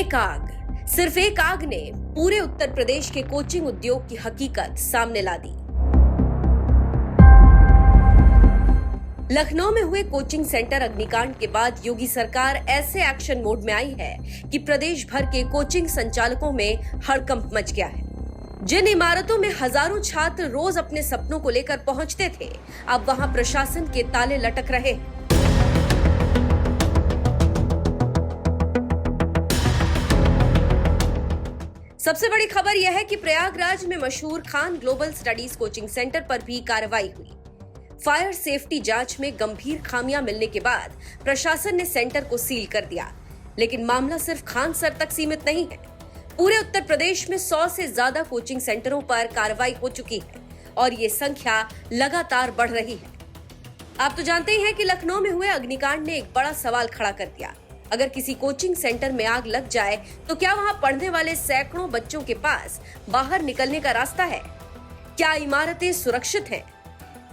एक आग, सिर्फ एक आग ने पूरे उत्तर प्रदेश के कोचिंग उद्योग की हकीकत सामने ला दी। लखनऊ में हुए कोचिंग सेंटर अग्निकांड के बाद योगी सरकार ऐसे एक्शन मोड में आई है कि प्रदेश भर के कोचिंग संचालकों में हड़कंप मच गया है। जिन इमारतों में हजारों छात्र रोज अपने सपनों को लेकर पहुंचते थे, अब वहां प्रशासन के ताले लटक रहे हैं। सबसे बड़ी खबर यह है कि प्रयागराज में मशहूर Khan global studies coaching centre पर भी कार्रवाई हुई। फायर सेफ्टी जांच में गंभीर खामियां मिलने के बाद प्रशासन ने सेंटर को सील कर दिया। लेकिन मामला सिर्फ खान सर तक सीमित नहीं है। पूरे उत्तर प्रदेश में 100 से ज्यादा कोचिंग सेंटरों पर कार्रवाई हो चुकी है और ये संख्या लगातार बढ़ रही है। आप तो जानते ही हैं कि लखनऊ में हुए अग्निकांड ने एक बड़ा सवाल खड़ा कर दिया। अगर किसी कोचिंग सेंटर में आग लग जाए तो क्या वहां पढ़ने वाले सैकड़ों बच्चों के पास बाहर निकलने का रास्ता है? क्या इमारतें सुरक्षित हैं?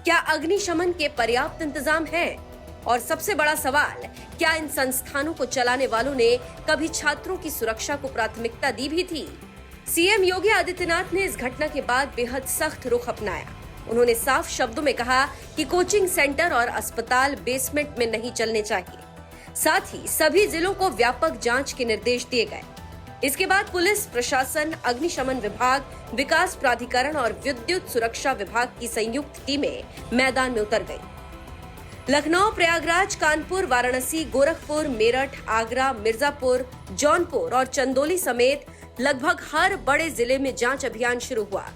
क्या अग्निशमन के पर्याप्त इंतजाम हैं? और सबसे बड़ा सवाल, क्या इन संस्थानों को चलाने वालों ने कभी छात्रों की सुरक्षा को प्राथमिकता दी भी थी? सीएम योगी आदित्यनाथ ने इस घटना के बाद बेहद सख्त रुख अपनाया। उन्होंने साफ शब्दों में कहा कि कोचिंग सेंटर और अस्पताल बेसमेंट में नहीं चलने चाहिए। साथ ही सभी जिलों को व्यापक जांच के निर्देश दिए गए। इसके बाद पुलिस प्रशासन, अग्निशमन विभाग, विकास प्राधिकरण और विद्युत सुरक्षा विभाग की संयुक्त टीमें मैदान में उतर गई। लखनऊ, प्रयागराज, कानपुर, वाराणसी, गोरखपुर, मेरठ, आगरा, मिर्जापुर, जौनपुर और चंदौली समेत लगभग हर बड़े जिले में जांच अभियान शुरू हुआ।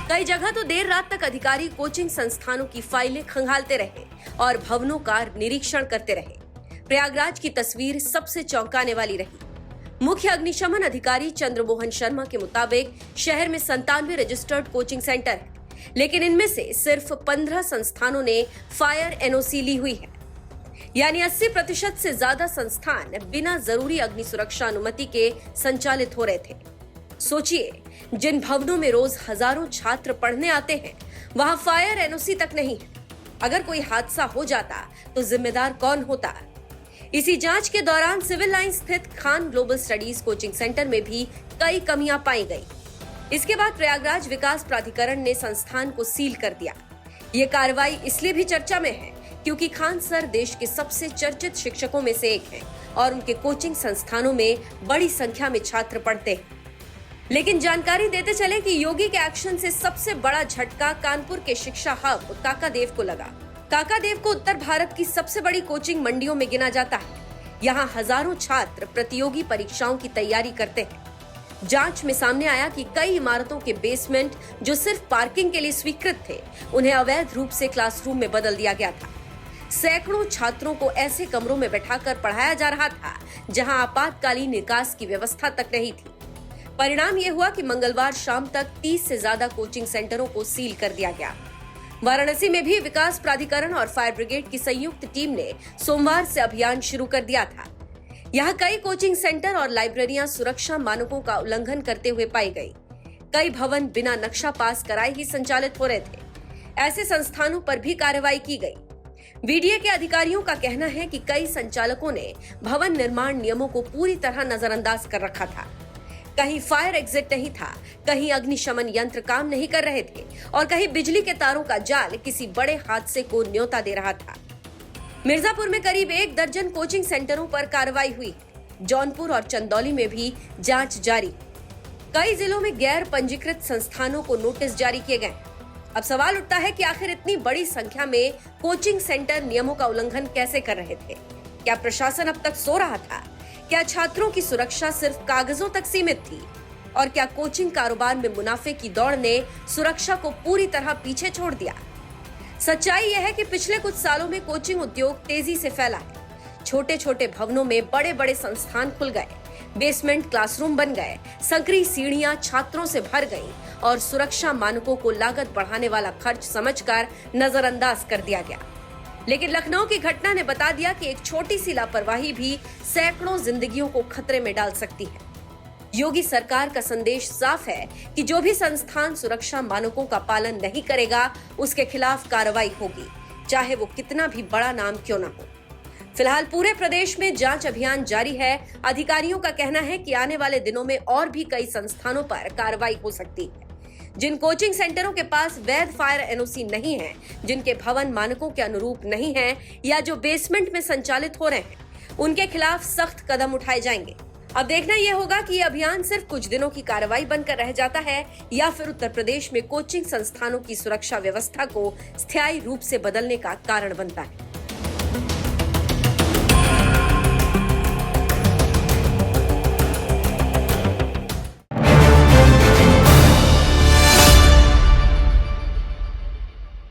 कई जगह तो देर रात तक अधिकारी कोचिंग संस्थानों की फाइलें खंगालते रहे और भवनों का निरीक्षण करते रहे। प्रयागराज की तस्वीर सबसे चौंकाने वाली रही। मुख्य अग्निशमन अधिकारी चंद्रमोहन शर्मा के मुताबिक शहर में 97 रजिस्टर्ड कोचिंग सेंटर है, लेकिन इनमें से सिर्फ 15 संस्थानों ने फायर एनओसी ली हुई है। यानी 80% से ज्यादा संस्थान बिना जरूरी अग्नि सुरक्षा अनुमति के संचालित हो रहे थे। सोचिए, जिन भवनों में रोज हजारों छात्र पढ़ने आते हैं, वहां फायर एनओसी तक नहीं है। अगर कोई हादसा हो जाता तो जिम्मेदार कौन होता? इसी जांच के दौरान सिविल लाइन स्थित Khan global studies coaching centre में भी कई कमियां पाई गई। इसके बाद प्रयागराज विकास प्राधिकरण ने संस्थान को सील कर दिया। ये कार्रवाई इसलिए भी चर्चा में है क्योंकि खान सर देश के सबसे चर्चित शिक्षकों में से एक हैं और उनके कोचिंग संस्थानों में बड़ी संख्या में छात्र पढ़ते हैं। लेकिन जानकारी देते चले कि योगी के एक्शन से सबसे बड़ा झटका कानपुर के शिक्षा हब काकादेव को लगा। काकादेव को उत्तर भारत की सबसे बड़ी कोचिंग मंडियों में गिना जाता है। यहाँ हजारों छात्र प्रतियोगी परीक्षाओं की तैयारी करते हैं। जांच में सामने आया कि कई इमारतों के बेसमेंट जो सिर्फ पार्किंग के लिए स्वीकृत थे, उन्हें अवैध रूप से क्लासरूम में बदल दिया गया था। सैकड़ों छात्रों को ऐसे कमरों में बैठाकर पढ़ाया जा रहा था जहां आपातकालीन निकास की व्यवस्था तक नहीं थी। परिणाम यह हुआ कि मंगलवार शाम तक 30 से ज्यादा कोचिंग सेंटरों को सील कर दिया गया। वाराणसी में भी विकास प्राधिकरण और फायर ब्रिगेड की संयुक्त टीम ने सोमवार से अभियान शुरू कर दिया था। यहाँ कई कोचिंग सेंटर और लाइब्रेरियां सुरक्षा मानकों का उल्लंघन करते हुए पाई गई। कई भवन बिना नक्शा पास कराए ही संचालित हो रहे थे। ऐसे संस्थानों पर भी कार्रवाई की गई। वीडीए के अधिकारियों का कहना है कि कई संचालकों ने भवन निर्माण नियमों को पूरी तरह नजरअंदाज कर रखा था। कहीं फायर एग्जिट नहीं था, कहीं अग्निशमन यंत्र काम नहीं कर रहे थे और कहीं बिजली के तारों का जाल किसी बड़े हादसे को न्योता दे रहा था। मिर्जापुर में करीब 1 दर्जन कोचिंग सेंटरों पर कार्रवाई हुई। जौनपुर और चंदौली में भी जांच जारी। कई जिलों में गैर पंजीकृत संस्थानों को नोटिस जारी किए गए। अब सवाल उठता है कि आखिर इतनी बड़ी संख्या में कोचिंग सेंटर नियमों का उल्लंघन कैसे कर रहे थे? क्या प्रशासन अब तक सो रहा था? क्या छात्रों की सुरक्षा सिर्फ कागजों तक सीमित थी? और क्या कोचिंग कारोबार में मुनाफे की दौड़ ने सुरक्षा को पूरी तरह पीछे छोड़ दिया? सच्चाई यह है कि पिछले कुछ सालों में कोचिंग उद्योग तेजी से फैला है। छोटे छोटे भवनों में बड़े बड़े संस्थान खुल गए, बेसमेंट क्लासरूम बन गए, संकरी सीढ़ियां छात्रों से भर गईं और सुरक्षा मानकों को लागत बढ़ाने वाला खर्च समझकर नजरअंदाज कर दिया गया। लेकिन लखनऊ की घटना ने बता दिया कि एक छोटी सी लापरवाही भी सैकड़ों जिंदगियों को खतरे में डाल सकती है। योगी सरकार का संदेश साफ है कि जो भी संस्थान सुरक्षा मानकों का पालन नहीं करेगा, उसके खिलाफ कार्रवाई होगी, चाहे वो कितना भी बड़ा नाम क्यों न हो। फिलहाल पूरे प्रदेश में जांच अभियान जारी है। अधिकारियों का कहना है कि आने वाले दिनों में और भी कई संस्थानों पर कार्रवाई हो सकती है। जिन कोचिंग सेंटरों के पास वैध फायर एनओसी नहीं है, जिनके भवन मानकों के अनुरूप नहीं हैं या जो बेसमेंट में संचालित हो रहे हैं, उनके खिलाफ सख्त कदम उठाए जाएंगे। अब देखना यह होगा कि यह अभियान सिर्फ कुछ दिनों की कार्रवाई बनकर रह जाता है या फिर उत्तर प्रदेश में कोचिंग संस्थानों की सुरक्षा व्यवस्था को स्थायी रूप से बदलने का कारण बनता है।